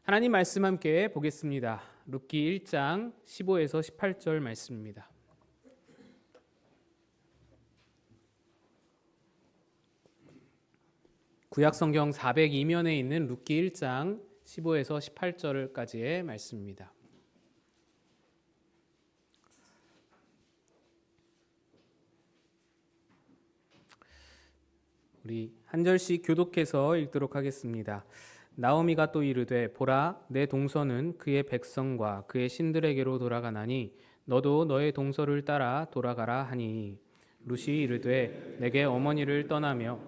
하나님 말씀 함께 보겠습니다. 룻기 1장 15에서 18절 말씀입니다. 구약성경 402면에 있는 룻기 1장 15에서 18절까지의 말씀입니다. 우리 한 절씩 교독해서 읽도록 하겠습니다. 나오미가 또 이르되 보라 내 동서는 그의 백성과 그의 신들에게로 돌아가나니 너도 너의 동서를 따라 돌아가라 하니 룻이 이르되 내게 어머니를 떠나며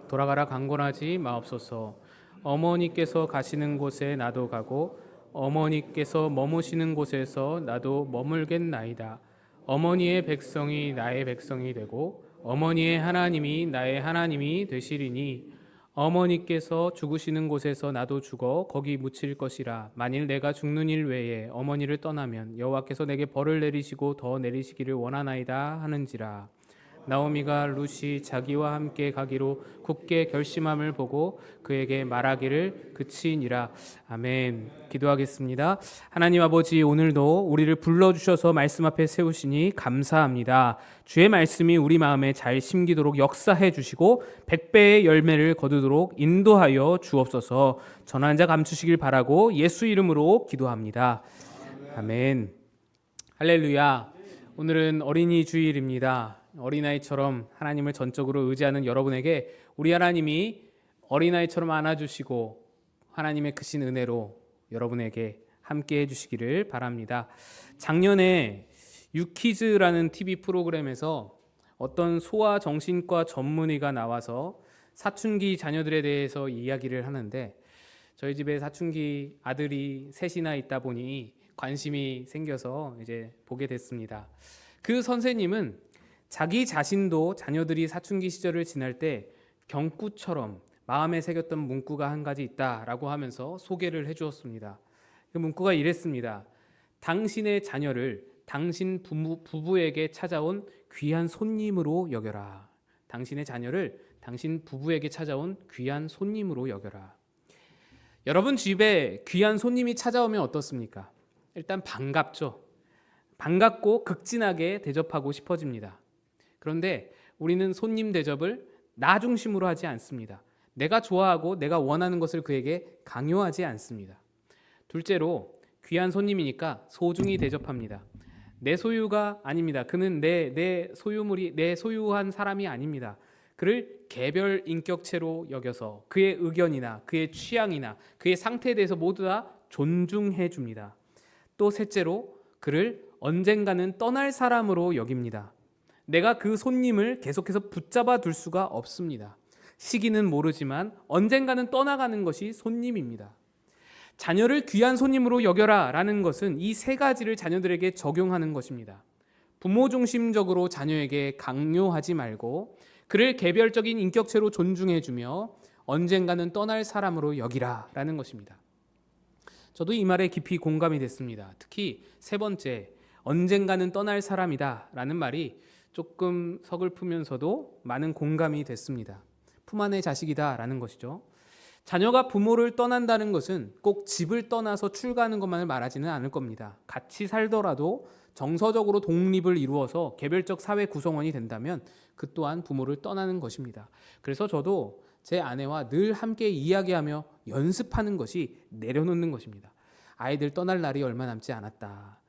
돌아가라 강권하지 마옵소서. 어머니께서 가시는 곳에 나도 가고 어머니께서 머무시는 곳에서 나도 머물겠나이다. 어머니의 백성이 나의 백성이 되고 어머니의 하나님이 나의 하나님이 되시리니 어머니께서 죽으시는 곳에서 나도 죽어 거기 묻힐 것이라. 만일 내가 죽는 일 외에 어머니를 떠나면 여호와께서 내게 벌을 내리시고 더 내리시기를 원하나이다 하는지라. 나오미가 룻이 자기와 함께 가기로 굳게 결심함을 보고 그에게 말하기를 그치니라. 아멘. 기도하겠습니다. 하나님 아버지, 오늘도 우리를 불러주셔서 말씀 앞에 세우시니 감사합니다. 주의 말씀이 우리 마음에 잘 심기도록 역사해 주시고 100배의 열매를 거두도록 인도하여 주옵소서. 전한 자 감추시길 바라고 예수 이름으로 기도합니다. 아멘. 할렐루야. 오늘은 어린이 주일입니다. 어린아이처럼 하나님을 전적으로 의지하는 여러분에게 우리 하나님이 어린아이처럼 안아주시고 하나님의 크신 은혜로 여러분에게 함께 해주시기를 바랍니다. 작년에 유키즈라는 TV 프로그램에서 어떤 소아정신과 전문의가 나와서 사춘기 자녀들에 대해서 이야기를 하는데, 저희 집에 사춘기 아들이 셋이나 있다 보니 관심이 생겨서 이제 보게 됐습니다. 그 선생님은 자기 자신도 자녀들이 사춘기 시절을 지날 때 경구처럼 마음에 새겼던 문구가 한 가지 있다라고 하면서 소개를 해주었습니다. 그 문구가 이랬습니다. 당신의 자녀를 당신 부부에게 찾아온 귀한 손님으로 여겨라. 당신의 자녀를 당신 부부에게 찾아온 귀한 손님으로 여겨라. 여러분 집에 귀한 손님이 찾아오면 어떻습니까? 일단 반갑죠. 반갑고 극진하게 대접하고 싶어집니다. 그런데 우리는 손님 대접을 나 중심으로 하지 않습니다. 내가 좋아하고 내가 원하는 것을 그에게 강요하지 않습니다. 둘째로 귀한 손님이니까 소중히 대접합니다. 내 소유가 아닙니다. 그는 내 소유물이 내 소유한 사람이 아닙니다. 그를 개별 인격체로 여겨서 그의 의견이나 그의 취향이나 그의 상태에 대해서 모두 다 존중해 줍니다. 또 셋째로 그를 언젠가는 떠날 사람으로 여깁니다. 내가 그 손님을 계속해서 붙잡아 둘 수가 없습니다. 시기는 모르지만 언젠가는 떠나가는 것이 손님입니다. 자녀를 귀한 손님으로 여겨라 라는 것은 이 세 가지를 자녀들에게 적용하는 것입니다. 부모 중심적으로 자녀에게 강요하지 말고 그를 개별적인 인격체로 존중해주며 언젠가는 떠날 사람으로 여기라 라는 것입니다. 저도 이 말에 깊이 공감이 됐습니다. 특히 세 번째, 언젠가는 떠날 사람이다 라는 말이 조금 서글프면서도 많은 공감이 됐습니다. 품 안의 자식이다 라는 것이죠. 자녀가 부모를 떠난다는 것은 꼭 집을 떠나서 출가하는 것만을 말하지는 않을 겁니다. 같이 살더라도 정서적으로 독립을 이루어서 개별적 사회 구성원이 된다면 그 또한 부모를 떠나는 것입니다. 그래서 저도 제 아내와 늘 함께 이야기하며 연습하는 것이 내려놓는 것입니다. 아이들 떠날 날이 얼마 남지 않았다.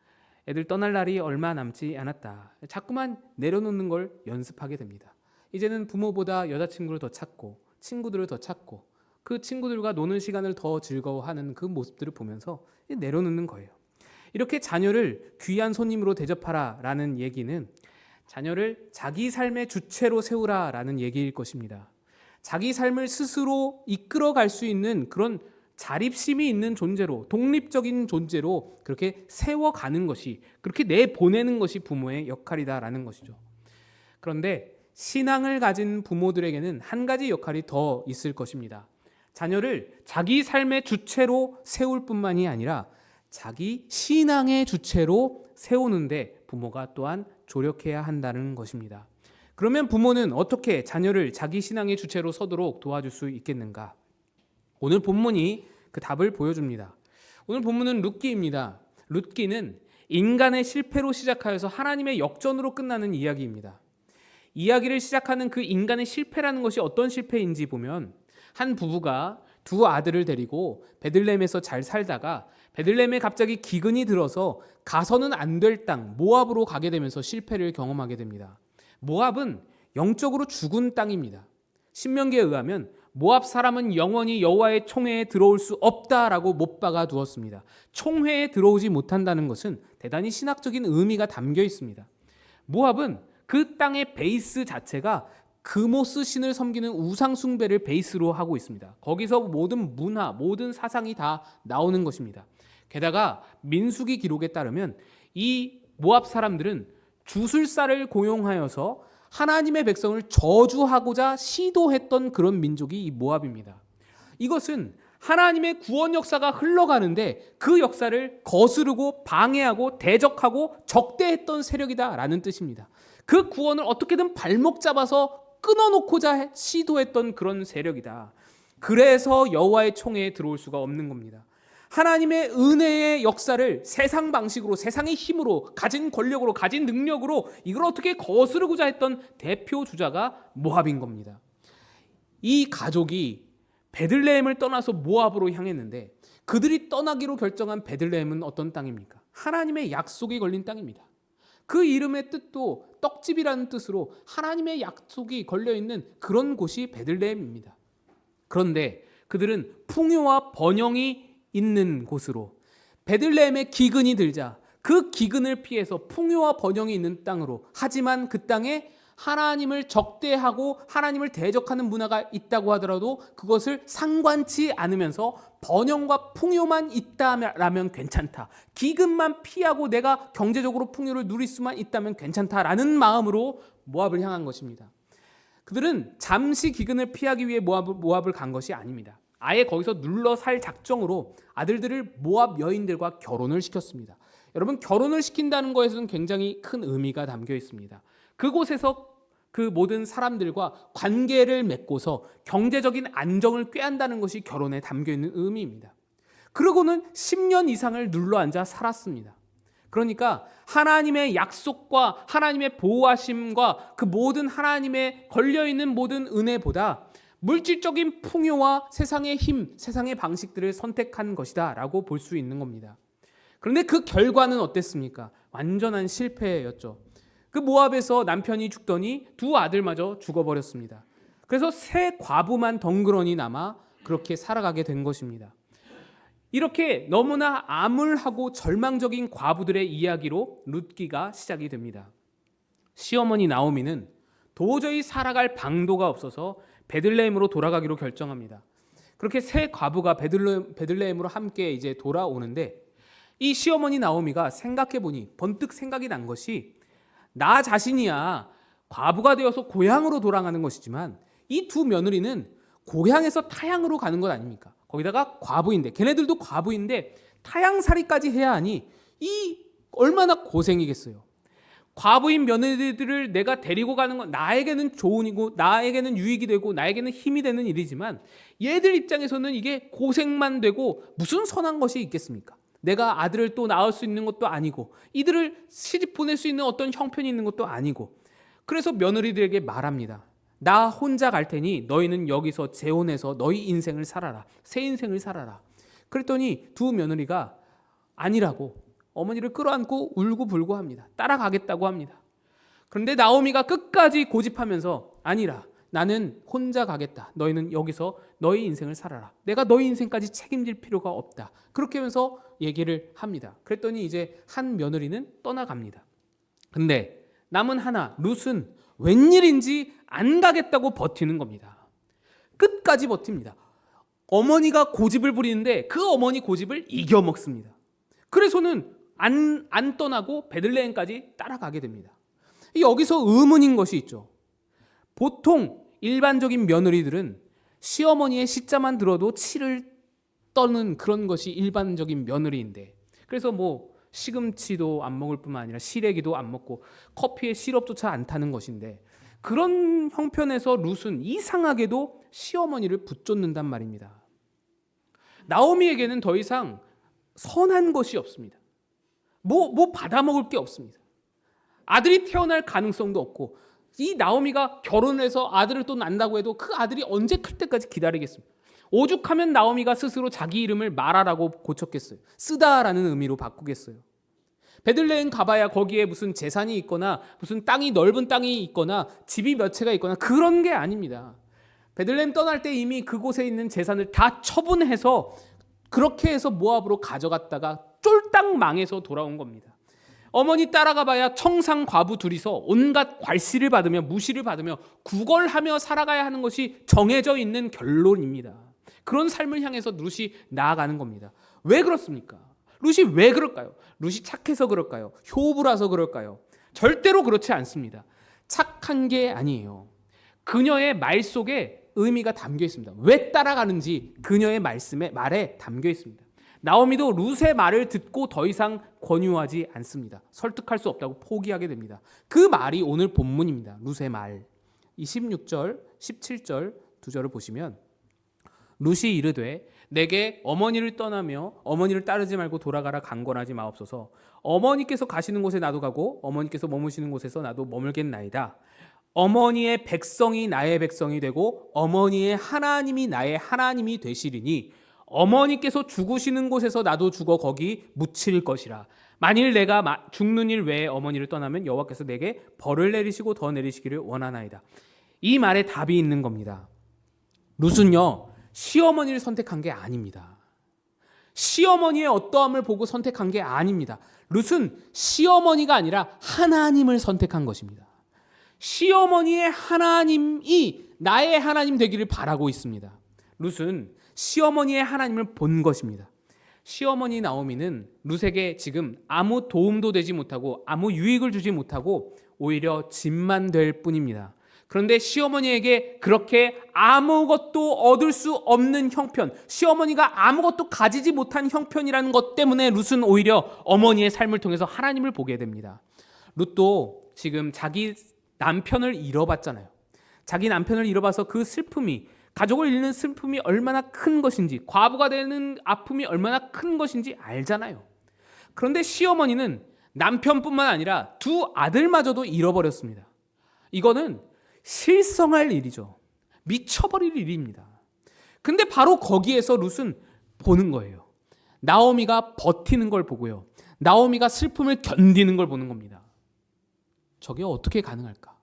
애들 떠날 날이 얼마 남지 않았다. 자꾸만 내려놓는 걸 연습하게 됩니다. 이제는 부모보다 여자친구를 더 찾고 친구들을 더 찾고 그 친구들과 노는 시간을 더 즐거워하는 그 모습들을 보면서 내려놓는 거예요. 이렇게 자녀를 귀한 손님으로 대접하라 라는 얘기는 자녀를 자기 삶의 주체로 세우라 라는 얘기일 것입니다. 자기 삶을 스스로 이끌어갈 수 있는 그런 자립심이 있는 존재로, 독립적인 존재로 그렇게 세워가는 것이, 그렇게 내보내는 것이 부모의 역할이다라는 것이죠. 그런데 신앙을 가진 부모들에게는 한 가지 역할이 더 있을 것입니다. 자녀를 자기 삶의 주체로 세울 뿐만이 아니라 자기 신앙의 주체로 세우는데 부모가 또한 조력해야 한다는 것입니다. 그러면 부모는 어떻게 자녀를 자기 신앙의 주체로 서도록 도와줄 수 있겠는가? 오늘 본문이 그 답을 보여줍니다. 오늘 본문은 룻기입니다. 룻기는 인간의 실패로 시작하여서 하나님의 역전으로 끝나는 이야기입니다. 이야기를 시작하는 그 인간의 실패라는 것이 어떤 실패인지 보면 한 부부가 두 아들을 데리고 베들레헴에서 잘 살다가 베들레헴에 갑자기 기근이 들어서 가서는 안 될 땅 모압으로 가게 되면서 실패를 경험하게 됩니다. 모압은 영적으로 죽은 땅입니다. 신명기에 의하면 모압 사람은 영원히 여호와의 총회에 들어올 수 없다라고 못 박아 두었습니다. 총회에 들어오지 못한다는 것은 대단히 신학적인 의미가 담겨 있습니다. 모압은 그 땅의 베이스 자체가 그모스 신을 섬기는 우상 숭배를 베이스로 하고 있습니다. 거기서 모든 문화, 모든 사상이 다 나오는 것입니다. 게다가 민수기 기록에 따르면 이 모압 사람들은 주술사를 고용하여서 하나님의 백성을 저주하고자 시도했던 그런 민족이 이 모압입니다. 이것은 하나님의 구원 역사가 흘러가는데 그 역사를 거스르고 방해하고 대적하고 적대했던 세력이다라는 뜻입니다. 그 구원을 어떻게든 발목 잡아서 끊어놓고자 시도했던 그런 세력이다. 그래서 여호와의 총회에 들어올 수가 없는 겁니다. 하나님의 은혜의 역사를 세상 방식으로, 세상의 힘으로, 가진 권력으로, 가진 능력으로 이걸 어떻게 거스르고자 했던 대표 주자가 모압인 겁니다. 이 가족이 베들레헴을 떠나서 모압으로 향했는데 그들이 떠나기로 결정한 베들레헴은 어떤 땅입니까? 하나님의 약속이 걸린 땅입니다. 그 이름의 뜻도 떡집이라는 뜻으로 하나님의 약속이 걸려있는 그런 곳이 베들레헴입니다. 그런데 그들은 풍요와 번영이 있는 곳으로, 베들레헴에 기근이 들자 그 기근을 피해서 풍요와 번영이 있는 땅으로, 하지만 그 땅에 하나님을 적대하고 하나님을 대적하는 문화가 있다고 하더라도 그것을 상관치 않으면서 번영과 풍요만 있다면 괜찮다, 기근만 피하고 내가 경제적으로 풍요를 누릴 수만 있다면 괜찮다라는 마음으로 모압을 향한 것입니다. 그들은 잠시 기근을 피하기 위해 모압을 간 것이 아닙니다. 아예 거기서 눌러 살 작정으로 아들들을 모압 여인들과 결혼을 시켰습니다. 여러분, 결혼을 시킨다는 것에서는 굉장히 큰 의미가 담겨 있습니다. 그곳에서 그 모든 사람들과 관계를 맺고서 경제적인 안정을 꾀한다는 것이 결혼에 담겨 있는 의미입니다. 그러고는 10년 이상을 눌러앉아 살았습니다. 그러니까 하나님의 약속과 하나님의 보호하심과 그 모든 하나님의 걸려있는 모든 은혜보다 물질적인 풍요와 세상의 힘, 세상의 방식들을 선택한 것이다 라고 볼 수 있는 겁니다. 그런데 그 결과는 어땠습니까? 완전한 실패였죠. 그 모압에서 남편이 죽더니 두 아들마저 죽어버렸습니다. 그래서 세 과부만 덩그러니 남아 그렇게 살아가게 된 것입니다. 이렇게 너무나 암울하고 절망적인 과부들의 이야기로 룻기가 시작이 됩니다. 시어머니 나오미는 도저히 살아갈 방도가 없어서 베들레헴으로 돌아가기로 결정합니다. 그렇게 세 과부가 베들레헴으로 함께 이제 돌아오는데 이 시어머니 나오미가 생각해보니 번뜩 생각이 난 것이, 나 자신이야 과부가 되어서 고향으로 돌아가는 것이지만 이 두 며느리는 고향에서 타향으로 가는 것 아닙니까? 거기다가 과부인데, 걔네들도 과부인데 타향살이까지 해야 하니 이 얼마나 고생이겠어요. 과부인 며느리들을 내가 데리고 가는 건 나에게는 조언이고 나에게는 유익이 되고 나에게는 힘이 되는 일이지만 얘들 입장에서는 이게 고생만 되고 무슨 선한 것이 있겠습니까? 내가 아들을 또 낳을 수 있는 것도 아니고 이들을 시집 보낼 수 있는 어떤 형편이 있는 것도 아니고, 그래서 며느리들에게 말합니다. 나 혼자 갈 테니 너희는 여기서 재혼해서 너희 인생을 살아라, 새 인생을 살아라. 그랬더니 두 며느리가 아니라고 어머니를 끌어안고 울고불고 합니다. 따라가겠다고 합니다. 그런데 나오미가 끝까지 고집하면서 아니라, 나는 혼자 가겠다. 너희는 여기서 너희 인생을 살아라. 내가 너희 인생까지 책임질 필요가 없다. 그렇게 하면서 얘기를 합니다. 그랬더니 이제 한 며느리는 떠나갑니다. 근데 남은 하나, 룻은 웬일인지 안 가겠다고 버티는 겁니다. 끝까지 버팁니다. 어머니가 고집을 부리는데 그 어머니 고집을 이겨먹습니다. 그래서는 안 떠나고 베들레헴까지 따라가게 됩니다. 여기서 의문인 것이 있죠. 보통 일반적인 며느리들은 시어머니의 시자만 들어도 치를 떠는 그런 것이 일반적인 며느리인데, 그래서 뭐 시금치도 안 먹을 뿐만 아니라 시래기도 안 먹고 커피에 시럽조차 안 타는 것인데, 그런 형편에서 룻은 이상하게도 시어머니를 붙쫓는단 말입니다. 나오미에게는 더 이상 선한 것이 없습니다. 뭐 받아먹을 게 없습니다. 아들이 태어날 가능성도 없고, 이 나오미가 결혼을 해서 아들을 또 낳는다고 해도 그 아들이 언제 클 때까지 기다리겠습니까? 오죽하면 나오미가 스스로 자기 이름을 마라라고 고쳤겠어요. 쓰다라는 의미로 바꾸겠어요. 베들레헴 가봐야 거기에 무슨 재산이 있거나 무슨 넓은 땅이 있거나 집이 몇 채가 있거나 그런 게 아닙니다. 베들레헴 떠날 때 이미 그곳에 있는 재산을 다 처분해서 그렇게 해서 모압으로 가져갔다가 쫄딱 망해서 돌아온 겁니다. 어머니 따라가 봐야 청상 과부 둘이서 온갖 괄시를 받으며 무시를 받으며 구걸하며 살아가야 하는 것이 정해져 있는 결론입니다. 그런 삶을 향해서 룻이 나아가는 겁니다. 왜 그렇습니까? 룻이 왜 그럴까요? 룻이 착해서 그럴까요? 효부라서 그럴까요? 절대로 그렇지 않습니다. 착한 게 아니에요. 그녀의 말 속에 의미가 담겨 있습니다. 왜 따라가는지 그녀의 말에 담겨 있습니다. 나오미도 룻의 말을 듣고 더 이상 권유하지 않습니다. 설득할 수 없다고 포기하게 됩니다. 그 말이 오늘 본문입니다. 룻의 말. 26절, 17절 두 절을 보시면 룻이 이르되 내게 어머니를 떠나며 어머니를 따르지 말고 돌아가라 강권하지 마옵소서. 어머니께서 가시는 곳에 나도 가고 어머니께서 머무시는 곳에서 나도 머물겠나이다. 어머니의 백성이 나의 백성이 되고 어머니의 하나님이 나의 하나님이 되시리니 어머니께서 죽으시는 곳에서 나도 죽어 거기 묻힐 것이라. 만일 내가 죽는 일 외에 어머니를 떠나면 여호와께서 내게 벌을 내리시고 더 내리시기를 원하나이다. 이 말에 답이 있는 겁니다. 룻은요, 시어머니를 선택한 게 아닙니다. 시어머니의 어떠함을 보고 선택한 게 아닙니다. 룻은 시어머니가 아니라 하나님을 선택한 것입니다. 시어머니의 하나님이 나의 하나님 되기를 바라고 있습니다. 룻은 시어머니의 하나님을 본 것입니다. 시어머니 나오미는 룻에게 지금 아무 도움도 되지 못하고 아무 유익을 주지 못하고 오히려 짐만 될 뿐입니다. 그런데 시어머니에게 그렇게 아무것도 얻을 수 없는 형편, 시어머니가 아무것도 가지지 못한 형편이라는 것 때문에 룻은 오히려 어머니의 삶을 통해서 하나님을 보게 됩니다. 룻도 지금 자기 남편을 잃어봤잖아요. 자기 남편을 잃어봐서 그 슬픔이, 가족을 잃는 슬픔이 얼마나 큰 것인지, 과부가 되는 아픔이 얼마나 큰 것인지 알잖아요. 그런데 시어머니는 남편뿐만 아니라 두 아들마저도 잃어버렸습니다. 이거는 실성할 일이죠. 미쳐버릴 일입니다. 근데 바로 거기에서 룻은 보는 거예요. 나오미가 버티는 걸 보고요. 나오미가 슬픔을 견디는 걸 보는 겁니다. 저게 어떻게 가능할까?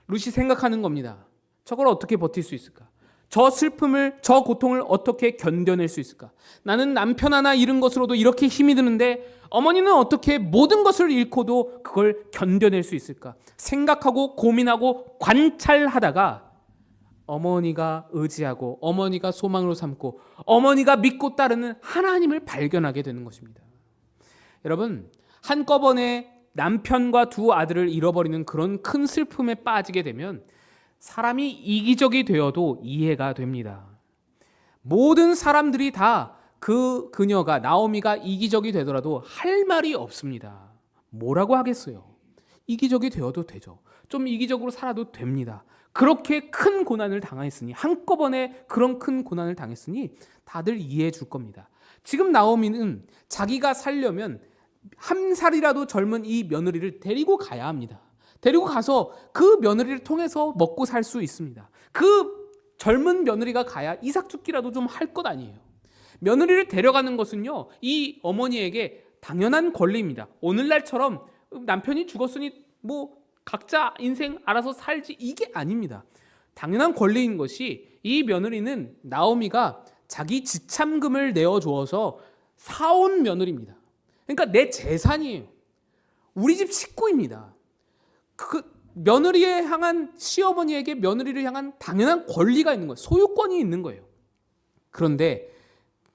룻이 생각하는 겁니다. 저걸 어떻게 버틸 수 있을까? 저 슬픔을, 저 고통을 어떻게 견뎌낼 수 있을까? 나는 남편 하나 잃은 것으로도 이렇게 힘이 드는데 어머니는 어떻게 모든 것을 잃고도 그걸 견뎌낼 수 있을까? 생각하고 고민하고 관찰하다가 어머니가 의지하고 어머니가 소망으로 삼고 어머니가 믿고 따르는 하나님을 발견하게 되는 것입니다. 여러분, 한꺼번에 남편과 두 아들을 잃어버리는 그런 큰 슬픔에 빠지게 되면 사람이 이기적이 되어도 이해가 됩니다. 모든 사람들이 다 그녀가 나오미가 이기적이 되더라도 할 말이 없습니다. 뭐라고 하겠어요? 이기적이 되어도 되죠. 좀 이기적으로 살아도 됩니다. 그렇게 큰 고난을 당했으니, 한꺼번에 그런 큰 고난을 당했으니 다들 이해해 줄 겁니다. 지금 나오미는 자기가 살려면 한 살이라도 젊은 이 며느리를 데리고 가야 합니다. 데리고 가서 그 며느리를 통해서 먹고 살 수 있습니다. 그 젊은 며느리가 가야 이삭죽기라도 좀 할 것 아니에요. 며느리를 데려가는 것은요, 이 어머니에게 당연한 권리입니다. 오늘날처럼 남편이 죽었으니 뭐 각자 인생 알아서 살지, 이게 아닙니다. 당연한 권리인 것이, 이 며느리는 나오미가 자기 지참금을 내어주어서 사온 며느리입니다. 그러니까 내 재산이에요. 우리 집 식구입니다. 그 며느리에 향한, 시어머니에게 며느리를 향한 당연한 권리가 있는 거예요. 소유권이 있는 거예요. 그런데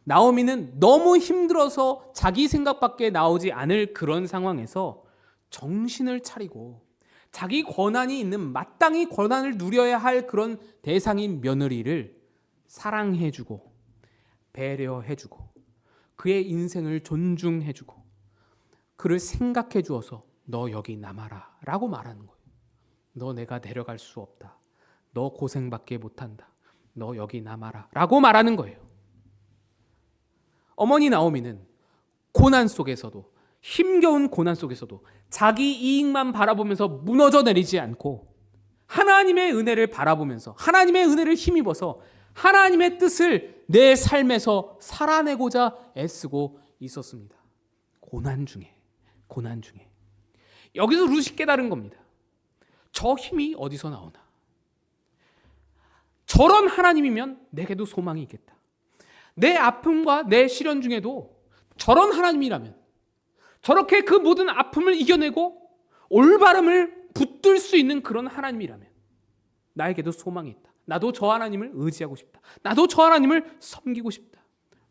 나오미는 너무 힘들어서 자기 생각밖에 나오지 않을 그런 상황에서 정신을 차리고 자기 권한이 있는, 마땅히 권한을 누려야 할 그런 대상인 며느리를 사랑해주고 배려해주고 그의 인생을 존중해주고 그를 생각해 주어서 너 여기 남아라 라고 말하는 거예요. 너 내가 데려갈 수 없다. 너 고생밖에 못한다. 너 여기 남아라 라고 말하는 거예요. 어머니 나오미는 고난 속에서도, 힘겨운 고난 속에서도 자기 이익만 바라보면서 무너져 내리지 않고 하나님의 은혜를 바라보면서 하나님의 은혜를 힘입어서 하나님의 뜻을 내 삶에서 살아내고자 애쓰고 있었습니다. 고난 중에. 여기서 루시 깨달은 겁니다. 저 힘이 어디서 나오나? 저런 하나님이면 내게도 소망이 있겠다. 내 아픔과 내 시련 중에도 저런 하나님이라면, 저렇게 그 모든 아픔을 이겨내고 올바름을 붙들 수 있는 그런 하나님이라면 나에게도 소망이 있다. 나도 저 하나님을 의지하고 싶다. 나도 저 하나님을 섬기고 싶다.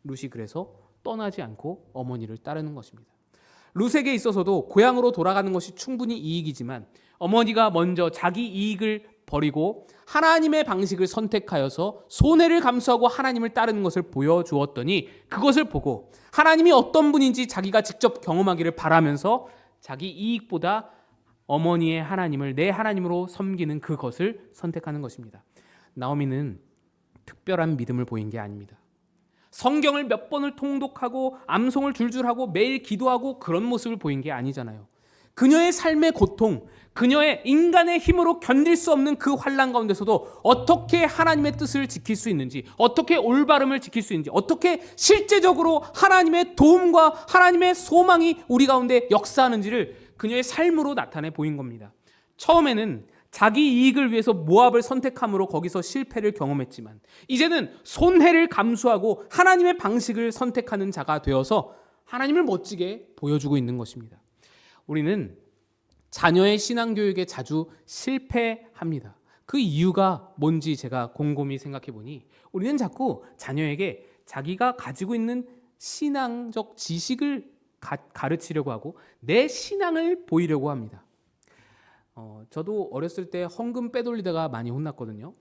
룻이 그래서 떠나지 않고 어머니를 따르는 것입니다. 룻에게 있어서도 고향으로 돌아가는 것이 충분히 이익이지만 어머니가 먼저 자기 이익을 버리고 하나님의 방식을 선택하여서 손해를 감수하고 하나님을 따르는 것을 보여주었더니 그것을 보고 하나님이 어떤 분인지 자기가 직접 경험하기를 바라면서 자기 이익보다 어머니의 하나님을 내 하나님으로 섬기는 그것을 선택하는 것입니다. 나오미는 특별한 믿음을 보인 게 아닙니다. 성경을 몇 번을 통독하고 암송을 줄줄하고 매일 기도하고 그런 모습을 보인 게 아니잖아요. 그녀의 삶의 고통, 그녀의 인간의 힘으로 견딜 수 없는 그 환난 가운데서도 어떻게 하나님의 뜻을 지킬 수 있는지, 어떻게 올바름을 지킬 수 있는지, 어떻게 실제적으로 하나님의 도움과 하나님의 소망이 우리 가운데 역사하는지를 그녀의 삶으로 나타내 보인 겁니다. 처음에는 자기 이익을 위해서 모압을 선택함으로 거기서 실패를 경험했지만 이제는 손해를 감수하고 하나님의 방식을 선택하는 자가 되어서 하나님을 멋지게 보여주고 있는 것입니다. 우리는 자녀의 신앙교육에 자주 실패합니다. 그 이유가 뭔지 제가 곰곰이 생각해 보니 우리는 자꾸 자녀에게 자기가 가지고 있는 신앙적 지식을 가르치려고 하고 내 신앙을 보이려고 합니다. 저도 어렸을 때 헌금 빼돌리다가 많이 혼났거든요.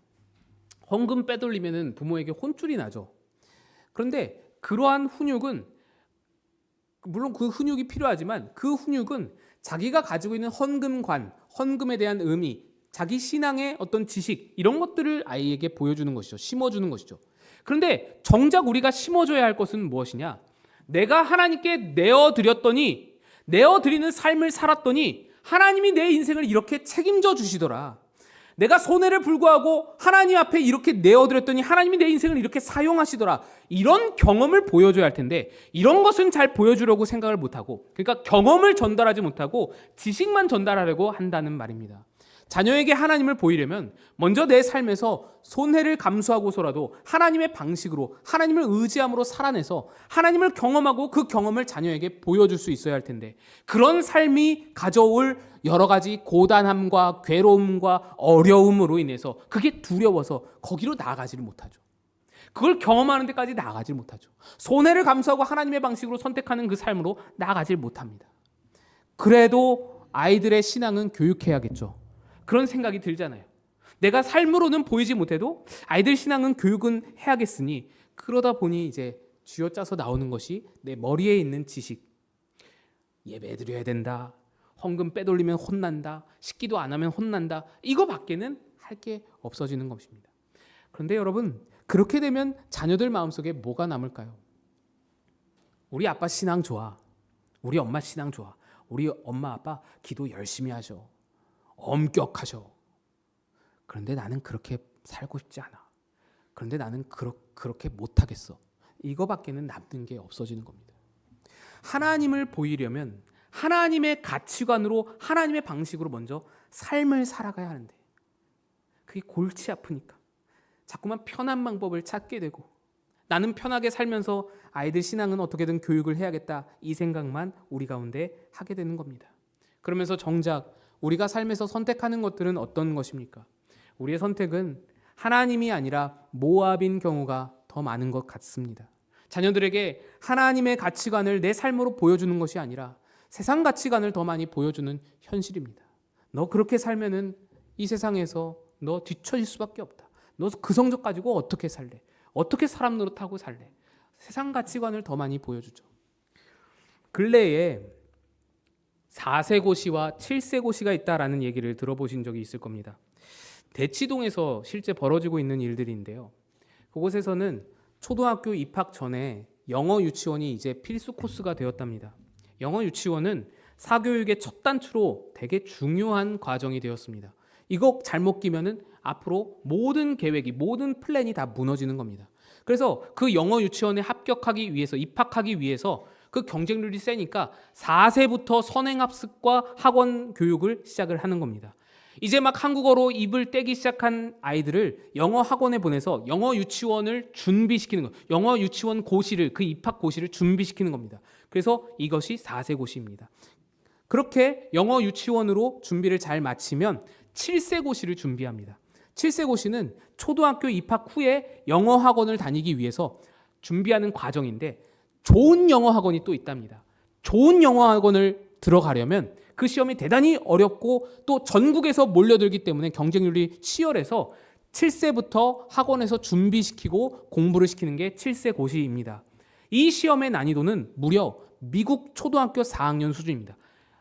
헌금 빼돌리면은 부모에게 혼쭐이 나죠. 그런데 그러한 훈육은 물론 그 훈육이 필요하지만 그 훈육은 자기가 가지고 있는 헌금관, 헌금에 대한 의미, 자기 신앙의 어떤 지식 이런 것들을 아이에게 보여주는 것이죠. 심어주는 것이죠. 그런데 정작 우리가 심어줘야 할 것은 무엇이냐? 내가 하나님께 내어드리는 삶을 살았더니 하나님이 내 인생을 이렇게 책임져 주시더라. 내가 손해를 불구하고 하나님 앞에 이렇게 내어드렸더니 하나님이 내 인생을 이렇게 사용하시더라. 이런 경험을 보여줘야 할 텐데 이런 것은 잘 보여주려고 생각을 못하고, 그러니까 경험을 전달하지 못하고 지식만 전달하려고 한다는 말입니다. 자녀에게 하나님을 보이려면 먼저 내 삶에서 손해를 감수하고서라도 하나님의 방식으로 하나님을 의지함으로 살아내서 하나님을 경험하고 그 경험을 자녀에게 보여줄 수 있어야 할 텐데 그런 삶이 가져올 여러 가지 고단함과 괴로움과 어려움으로 인해서 그게 두려워서 거기로 나아가지를 못하죠. 그걸 경험하는 데까지 나아가질 못하죠. 손해를 감수하고 하나님의 방식으로 선택하는 그 삶으로 나아가질 못합니다. 그래도 아이들의 신앙은 교육해야겠죠. 그런 생각이 들잖아요. 내가 삶으로는 보이지 못해도 아이들 신앙은 교육은 해야겠으니 그러다 보니 이제 쥐어짜서 나오는 것이 내 머리에 있는 지식. 예배 드려야 된다. 헌금 빼돌리면 혼난다. 식기도 안 하면 혼난다. 이거밖에는 할 게 없어지는 것입니다. 그런데 여러분, 그렇게 되면 자녀들 마음속에 뭐가 남을까요? 우리 아빠 신앙 좋아. 우리 엄마 신앙 좋아. 우리 엄마 아빠 기도 열심히 하셔. 엄격하셔. 그런데 나는 그렇게 살고 싶지 않아. 그런데 나는 그렇게 못하겠어. 이거밖에는 남는 게 없어지는 겁니다. 하나님을 보이려면 하나님의 가치관으로 하나님의 방식으로 먼저 삶을 살아가야 하는데 그게 골치 아프니까 자꾸만 편한 방법을 찾게 되고 나는 편하게 살면서 아이들 신앙은 어떻게든 교육을 해야겠다 이 생각만 우리 가운데 하게 되는 겁니다. 그러면서 정작 우리가 삶에서 선택하는 것들은 어떤 것입니까? 우리의 선택은 하나님이 아니라 모압인 경우가 더 많은 것 같습니다. 자녀들에게 하나님의 가치관을 내 삶으로 보여주는 것이 아니라 세상 가치관을 더 많이 보여주는 현실입니다. 너 그렇게 살면은 이 세상에서 너 뒤처질 수밖에 없다. 너 그 성적 가지고 어떻게 살래? 어떻게 사람 노릇하고 살래? 세상 가치관을 더 많이 보여주죠. 근래에 4세 고시와 7세 고시가 있다라는 얘기를 들어보신 적이 있을 겁니다. 대치동에서 실제 벌어지고 있는 일들인데요. 그곳에서는 초등학교 입학 전에 영어 유치원이 이제 필수 코스가 되었답니다. 영어 유치원은 사교육의 첫 단추로 되게 중요한 과정이 되었습니다. 이거 잘못 끼면은 앞으로 모든 계획이, 모든 플랜이 다 무너지는 겁니다. 그래서 그 영어 유치원에 합격하기 위해서, 입학하기 위해서 그 경쟁률이 세니까 4세부터 선행학습과 학원 교육을 시작을 하는 겁니다. 이제 막 한국어로 입을 떼기 시작한 아이들을 영어 학원에 보내서 영어 유치원을 준비시키는 거예요. 영어 유치원 고시를, 그 입학 고시를 준비시키는 겁니다. 그래서 이것이 4세 고시입니다. 그렇게 영어 유치원으로 준비를 잘 마치면 7세 고시를 준비합니다. 7세 고시는 초등학교 입학 후에 영어 학원을 다니기 위해서 준비하는 과정인데 좋은 영어 학원이 또 있답니다. 좋은 영어 학원을 들어가려면 그 시험이 대단히 어렵고 또 전국에서 몰려들기 때문에 경쟁률이 치열해서 7세부터 학원에서 준비시키고 공부를 시키는 게 7세 고시입니다. 이 시험의 난이도는 무려 미국 초등학교 4학년 수준입니다.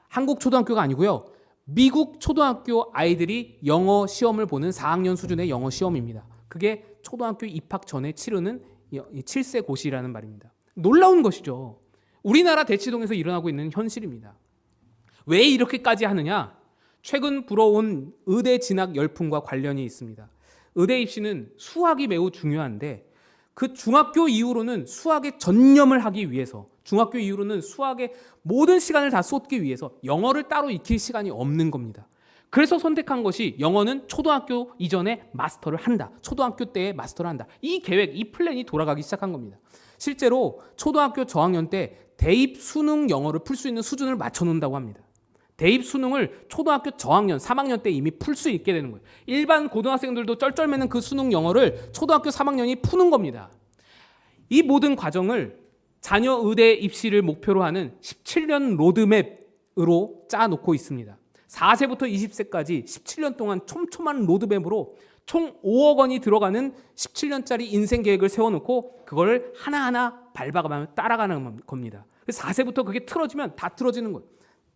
한국 초등학교가 아니고요. 미국 초등학교 아이들이 영어 시험을 보는 4학년 수준의 영어 시험입니다. 그게 초등학교 입학 전에 치르는 7세 고시라는 말입니다. 놀라운 것이죠. 우리나라 대치동에서 일어나고 있는 현실입니다. 왜 이렇게까지 하느냐? 최근 불어온 의대 진학 열풍과 관련이 있습니다. 의대 입시는 수학이 매우 중요한데 그 중학교 이후로는 수학에 전념을 하기 위해서, 중학교 이후로는 수학에 모든 시간을 다 쏟기 위해서 영어를 따로 익힐 시간이 없는 겁니다. 그래서 선택한 것이 영어는 초등학교 이전에 마스터를 한다. 초등학교 때에 마스터를 한다. 이 계획, 이 플랜이 돌아가기 시작한 겁니다. 실제로 초등학교 저학년 때 대입 수능 영어를 풀 수 있는 수준을 맞춰놓는다고 합니다. 대입 수능을 초등학교 저학년, 3학년 때 이미 풀 수 있게 되는 거예요. 일반 고등학생들도 쩔쩔매는 그 수능 영어를 초등학교 3학년이 푸는 겁니다. 이 모든 과정을 자녀 의대 입시를 목표로 하는 17년 로드맵으로 짜놓고 있습니다. 4세부터 20세까지 17년 동안 촘촘한 로드맵으로 총 5억 원이 들어가는 17년짜리 인생 계획을 세워놓고 그걸 하나하나 밟아가면 따라가는 겁니다. 4세부터 그게 틀어지면 다 틀어지는 거예요.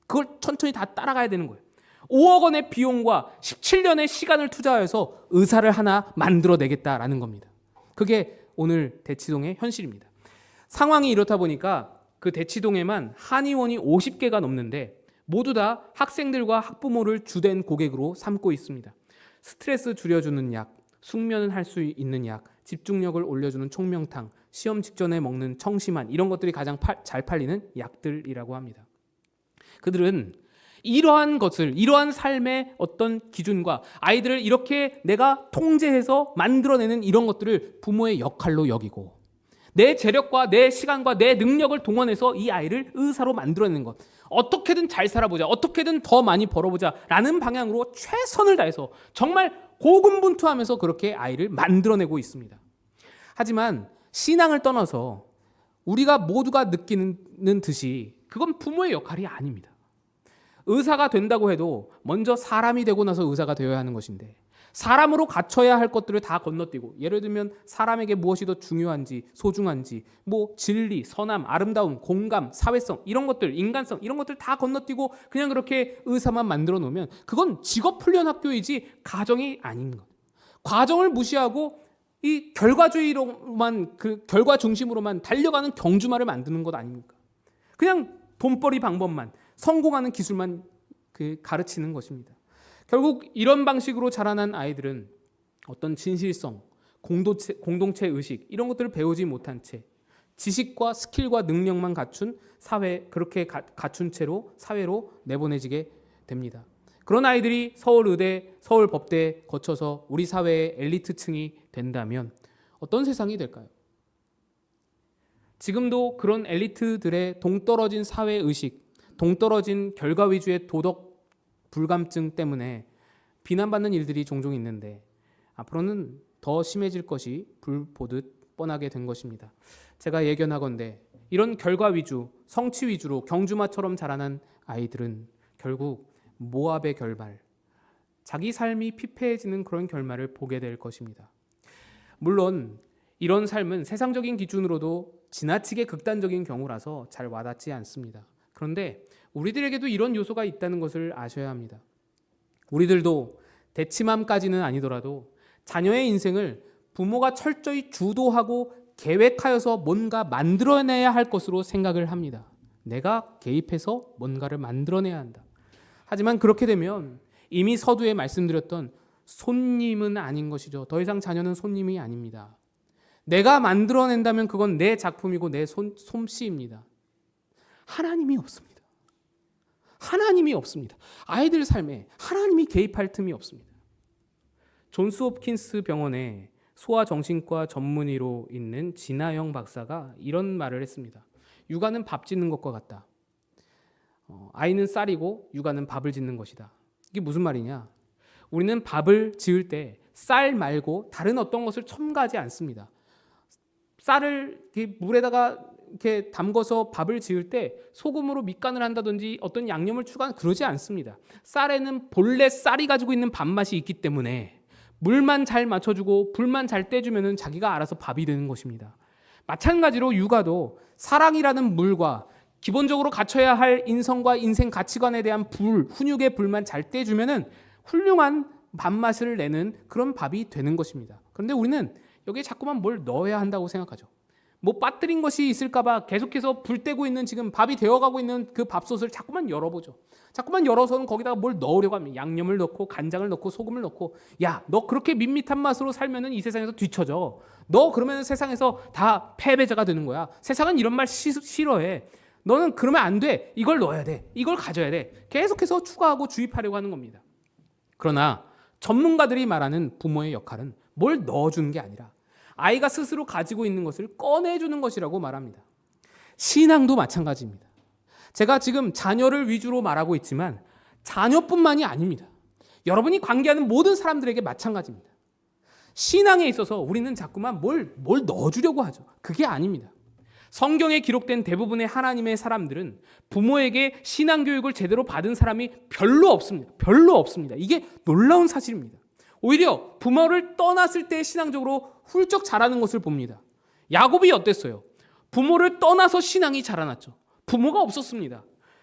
그걸 천천히 다 따라가야 되는 거예요. 5억 원의 비용과 17년의 시간을 투자해서 의사를 하나 만들어내겠다라는 겁니다. 그게 오늘 대치동의 현실입니다. 상황이 이렇다 보니까 그 대치동에만 한의원이 50개가 넘는데 모두 다 학생들과 학부모를 주된 고객으로 삼고 있습니다. 스트레스 줄여주는 약, 숙면을 할 수 있는 약, 집중력을 올려주는 총명탕, 시험 직전에 먹는 청심환, 이런 것들이 가장 잘 팔리는 약들이라고 합니다. 그들은 이러한 것을, 이러한 삶의 어떤 기준과 아이들을 이렇게 내가 통제해서 만들어내는 이런 것들을 부모의 역할로 여기고 내 재력과 내 시간과 내 능력을 동원해서 이 아이를 의사로 만들어내는 것, 어떻게든 잘 살아보자, 어떻게든 더 많이 벌어보자 라는 방향으로 최선을 다해서 정말 고군분투하면서 그렇게 아이를 만들어내고 있습니다. 하지만 신앙을 떠나서 우리가 모두가 느끼는 듯이 그건 부모의 역할이 아닙니다. 의사가 된다고 해도 먼저 사람이 되고 나서 의사가 되어야 하는 것인데 사람으로 갖춰야 할 것들을 다 건너뛰고, 예를 들면 사람에게 무엇이 더 중요한지, 소중한지, 뭐 진리, 선함, 아름다움, 공감, 사회성, 이런 것들, 인간성, 이런 것들 다 건너뛰고 그냥 그렇게 의사만 만들어 놓으면 그건 직업훈련학교이지 가정이 아닌 것. 과정을 무시하고 이 결과주의로만, 그 결과 중심으로만 달려가는 경주마를 만드는 것 아닙니까? 그냥 돈벌이 방법만, 성공하는 기술만 가르치는 것입니다. 결국 이런 방식으로 자라난 아이들은 어떤 진실성, 공동체 의식, 이런 것들을 배우지 못한 채 지식과 스킬과 능력만 갖춘 사회, 그렇게 갖춘 채로 사회로 내보내지게 됩니다. 그런 아이들이 서울의대, 서울법대 거쳐서 우리 사회의 엘리트층이 된다면 어떤 세상이 될까요? 지금도 그런 엘리트들의 동떨어진 사회의식, 동떨어진 결과 위주의 도덕 불감증 때문에 비난받는 일들이 종종 있는데 앞으로는 더 심해질 것이 불 보듯 뻔하게 된 것입니다. 제가 예견하건대 이런 결과 위주, 성취 위주로 경주마처럼 자라난 아이들은 결국 모압의 결말, 자기 삶이 피폐해지는 그런 결말을 보게 될 것입니다. 물론 이런 삶은 세상적인 기준으로도 지나치게 극단적인 경우라서 잘 와닿지 않습니다. 그런데 우리들에게도 이런 요소가 있다는 것을 아셔야 합니다. 우리들도 대치맘까지는 아니더라도 자녀의 인생을 부모가 철저히 주도하고 계획하여서 뭔가 만들어내야 할 것으로 생각을 합니다. 내가 개입해서 뭔가를 만들어내야 한다. 하지만 그렇게 되면 이미 서두에 말씀드렸던 손님은 아닌 것이죠. 더 이상 자녀는 손님이 아닙니다. 내가 만들어낸다면 그건 내 작품이고 내 솜씨입니다. 하나님이 없습니다. 하나님이 없습니다. 아이들 삶에 하나님이 개입할 틈이 없습니다. 존스 홉킨스 병원에 소아정신과 전문의로 있는 진아영 박사가 이런 말을 했습니다. 육아는 밥 짓는 것과 같다. 아이는 쌀이고 육아는 밥을 짓는 것이다. 이게 무슨 말이냐? 우리는 밥을 지을 때 쌀 말고 다른 어떤 것을 첨가하지 않습니다. 쌀을 물에다가 이렇게 담궈서 밥을 지을 때 소금으로 밑간을 한다든지 어떤 양념을 추가한 그러지 않습니다. 쌀에는 본래 쌀이 가지고 있는 밥맛이 있기 때문에 물만 잘 맞춰주고 불만 잘 떼주면 자기가 알아서 밥이 되는 것입니다. 마찬가지로 육아도 사랑이라는 물과 기본적으로 갖춰야 할 인성과 인생 가치관에 대한 훈육의 불만 잘 떼주면 훌륭한 밥맛을 내는 그런 밥이 되는 것입니다. 그런데 우리는 여기에 자꾸만 뭘 넣어야 한다고 생각하죠. 뭐 빠뜨린 것이 있을까봐 계속해서 불 떼고 있는 지금 밥이 되어가고 있는 그 밥솥을 자꾸만 열어보죠. 자꾸만 열어서는 거기다가 뭘 넣으려고 합니다. 양념을 넣고 간장을 넣고 소금을 넣고, 야, 너 그렇게 밋밋한 맛으로 살면은 이 세상에서 뒤처져. 너 그러면 세상에서 다 패배자가 되는 거야. 세상은 이런 말 싫어해. 너는 그러면 안 돼. 이걸 넣어야 돼. 이걸 가져야 돼. 계속해서 추가하고 주입하려고 하는 겁니다. 그러나 전문가들이 말하는 부모의 역할은 뭘 넣어주는 게 아니라 아이가 스스로 가지고 있는 것을 꺼내주는 것이라고 말합니다. 신앙도 마찬가지입니다. 제가 지금 자녀를 위주로 말하고 있지만 자녀뿐만이 아닙니다. 여러분이 관계하는 모든 사람들에게 마찬가지입니다. 신앙에 있어서 우리는 자꾸만 뭘 넣어주려고 하죠. 그게 아닙니다. 성경에 기록된 대부분의 하나님의 사람들은 부모에게 신앙교육을 제대로 받은 사람이 별로 없습니다. 별로 없습니다. 이게 놀라운 사실입니다. 오히려 부모를 떠났을 때 신앙적으로 훌쩍 자라는 것을 봅니다. 야곱이 어땠어요? 부모를 떠나서 신앙이 자라났죠. 부모가 없었습니다.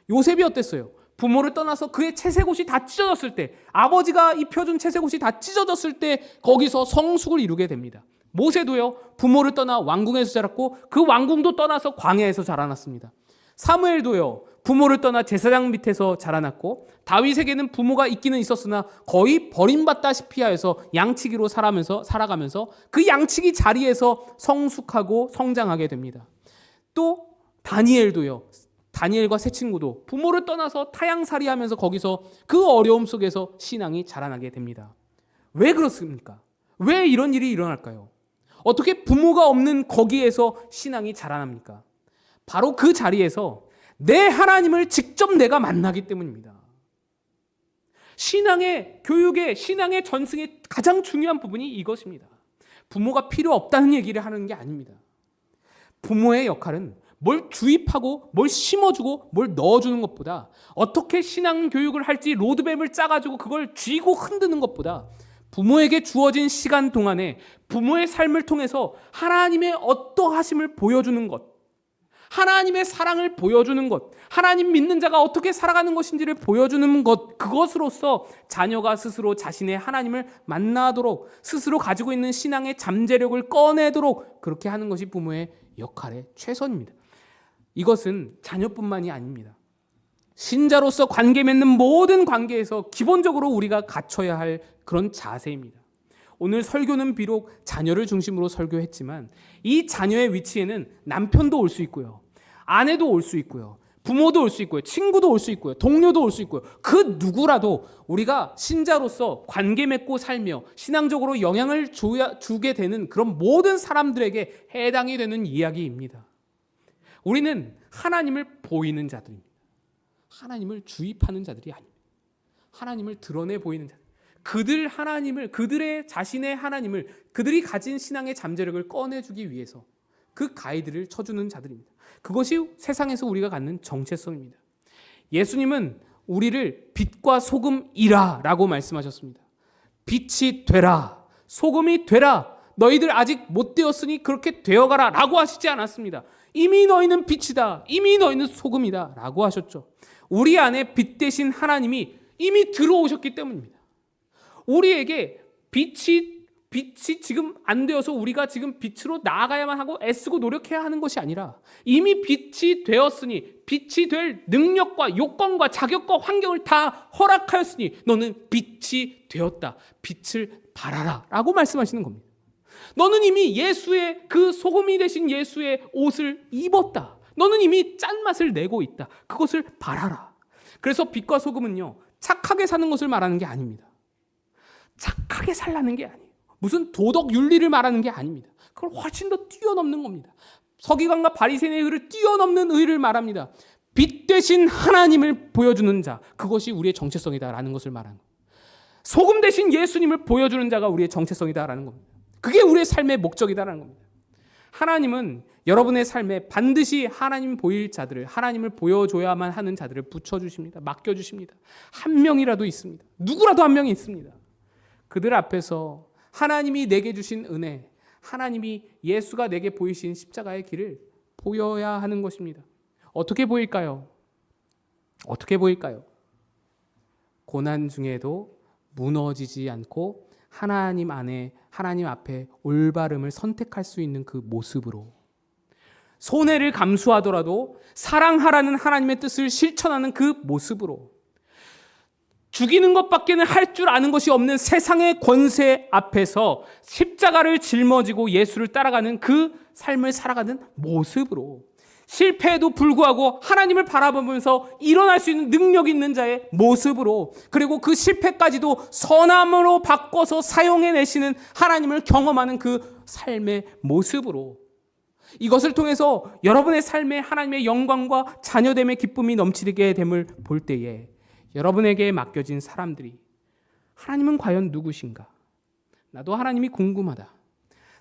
요셉이 어땠어요? 부모를 떠나서 그의 채색옷이 다 찢어졌을 때, 아버지가 입혀준 채색옷이 다 찢어졌을 때 거기서 성숙을 이루게 됩니다. 모세도요, 부모를 떠나 왕궁에서 자랐고 그 왕궁도 떠나서 광야에서 자라났습니다. 사무엘도요, 부모를 떠나 제사장 밑에서 자라났고 다윗에게는 부모가 있기는 있었으나 거의 버림받다시피 하여서 양치기로 살아가면서 그 양치기 자리에서 성숙하고 성장하게 됩니다. 또 다니엘도요, 다니엘과 세 친구도 부모를 떠나서 타향살이 하면서 거기서 그 어려움 속에서 신앙이 자라나게 됩니다. 왜 그렇습니까? 왜 이런 일이 일어날까요? 어떻게 부모가 없는 거기에서 신앙이 자라납니까? 바로 그 자리에서 내 하나님을 직접 내가 만나기 때문입니다. 신앙의 교육의, 신앙의 전승의 가장 중요한 부분이 이것입니다. 부모가 필요 없다는 얘기를 하는 게 아닙니다. 부모의 역할은 뭘 주입하고 뭘 심어주고 뭘 넣어주는 것보다 어떻게 신앙 교육을 할지 로드맵을 짜가지고 그걸 쥐고 흔드는 것보다 부모에게 주어진 시간 동안에 부모의 삶을 통해서 하나님의 어떠하심을 보여주는 것, 하나님의 사랑을 보여주는 것, 하나님 믿는 자가 어떻게 살아가는 것인지를 보여주는 것, 그것으로서 자녀가 스스로 자신의 하나님을 만나도록, 스스로 가지고 있는 신앙의 잠재력을 꺼내도록 그렇게 하는 것이 부모의 역할의 최선입니다. 이것은 자녀뿐만이 아닙니다. 신자로서 관계 맺는 모든 관계에서 기본적으로 우리가 갖춰야 할 그런 자세입니다. 오늘 설교는 비록 자녀를 중심으로 설교했지만 이 자녀의 위치에는 남편도 올 수 있고요, 아내도 올 수 있고요, 부모도 올 수 있고요, 친구도 올 수 있고요, 동료도 올 수 있고요. 그 누구라도 우리가 신자로서 관계 맺고 살며 신앙적으로 영향을 주게 되는 그런 모든 사람들에게 해당이 되는 이야기입니다. 우리는 하나님을 보이는 자들입니다. 하나님을 주입하는 자들이 아닙니다. 하나님을 드러내 보이는 자들. 그들의 자신의 하나님을, 그들이 가진 신앙의 잠재력을 꺼내주기 위해서 그 가이드를 쳐주는 자들입니다. 그것이 세상에서 우리가 갖는 정체성입니다. 예수님은 우리를 빛과 소금이라 라고 말씀하셨습니다. 빛이 되라, 소금이 되라, 너희들 아직 못 되었으니 그렇게 되어가라 라고 하시지 않았습니다. 이미 너희는 빛이다, 이미 너희는 소금이다 라고 하셨죠. 우리 안에 빛 대신 하나님이 이미 들어오셨기 때문입니다. 우리에게 빛이 빛이 지금 안 되어서 우리가 지금 빛으로 나아가야만 하고 애쓰고 노력해야 하는 것이 아니라 이미 빛이 되었으니 빛이 될 능력과 요건과 자격과 환경을 다 허락하였으니 너는 빛이 되었다. 빛을 발하라 라고 말씀하시는 겁니다. 너는 이미 예수의 그 소금이 되신 예수의 옷을 입었다. 너는 이미 짠맛을 내고 있다. 그것을 발하라. 그래서 빛과 소금은요, 착하게 사는 것을 말하는 게 아닙니다. 착하게 살라는 게 아니에요. 무슨 도덕 윤리를 말하는 게 아닙니다. 그걸 훨씬 더 뛰어넘는 겁니다. 서기관과 바리새인의 의를 뛰어넘는 의를 말합니다. 빛 대신 하나님을 보여주는 자, 그것이 우리의 정체성이다라는 것을 말하는 겁니다. 소금 대신 예수님을 보여주는 자가 우리의 정체성이다라는 겁니다. 그게 우리의 삶의 목적이다라는 겁니다. 하나님은 여러분의 삶에 반드시 하나님 보일 자들을, 하나님을 보여줘야만 하는 자들을 붙여주십니다. 맡겨주십니다. 한 명이라도 있습니다. 누구라도 한 명이 있습니다. 그들 앞에서 하나님이 내게 주신 은혜, 하나님이 예수가 내게 보이신 십자가의 길을 보여야 하는 것입니다. 어떻게 보일까요? 어떻게 보일까요? 고난 중에도 무너지지 않고 하나님 안에, 하나님 앞에 올바름을 선택할 수 있는 그 모습으로, 손해를 감수하더라도 사랑하라는 하나님의 뜻을 실천하는 그 모습으로, 죽이는 것밖에는 할 줄 아는 것이 없는 세상의 권세 앞에서 십자가를 짊어지고 예수를 따라가는 그 삶을 살아가는 모습으로, 실패에도 불구하고 하나님을 바라보면서 일어날 수 있는 능력 있는 자의 모습으로, 그리고 그 실패까지도 선함으로 바꿔서 사용해내시는 하나님을 경험하는 그 삶의 모습으로, 이것을 통해서 여러분의 삶에 하나님의 영광과 자녀됨의 기쁨이 넘치게 됨을 볼 때에 여러분에게 맡겨진 사람들이 하나님은 과연 누구신가? 나도 하나님이 궁금하다.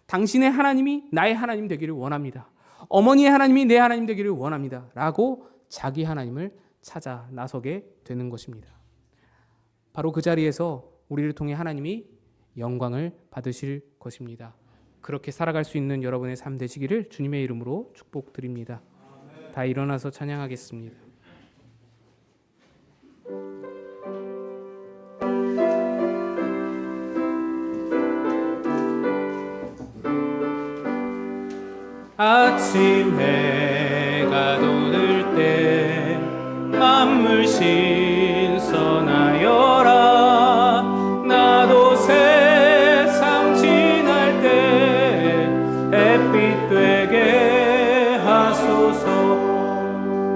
당신의 하나님이 나의 하나님 되기를 원합니다. 어머니의 하나님이 내 하나님 되기를 원합니다. 라고 자기 하나님을 찾아 나서게 되는 것입니다. 바로 그 자리에서 우리를 통해 하나님이 영광을 받으실 것입니다. 그렇게 살아갈 수 있는 여러분의 삶 되시기를 주님의 이름으로 축복드립니다. 다 일어나서 찬양하겠습니다. 아침 해가 돋을 때 만물 신선하여라. 나도 세상 지날 때 햇빛 되게 하소서.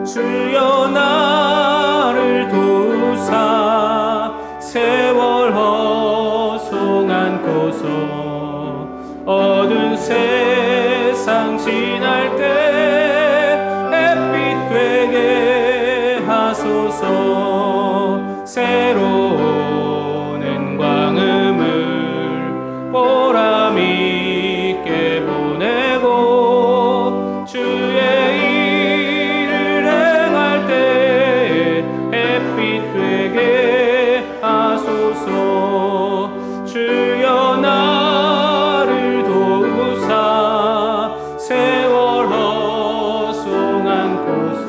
주여 나를 도우사 세월 허송 않고서 어두운 세상 지날 때 햇빛 되게 하소서. 새로운 은광음을 보람 있게 보내고 주의 일을 행할 때 햇빛 되게 하소서. 주여 나를 도우사 세월 허송 않고서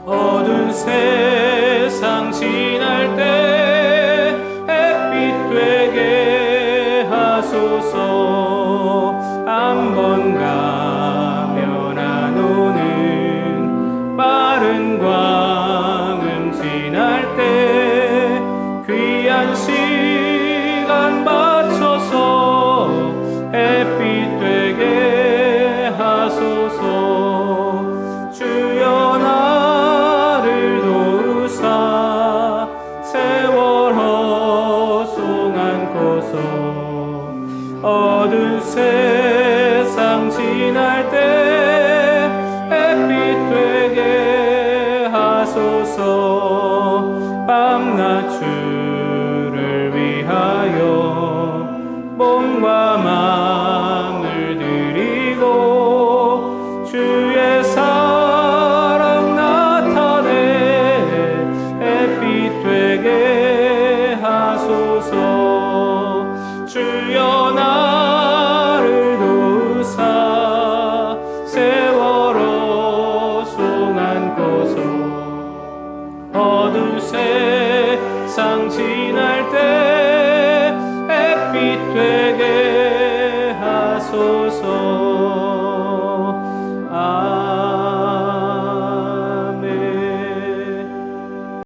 어두운 세상 지날 때 햇빛 되게 하소서. 한 번 가면 안 오는 빠른 광음 지날 때 귀한 시간 맞춰서 햇빛 되게 하소서. 주여 나를 도우사 세월 허송 않고서 어두운 세상 지날 때 햇빛 되게 하소서.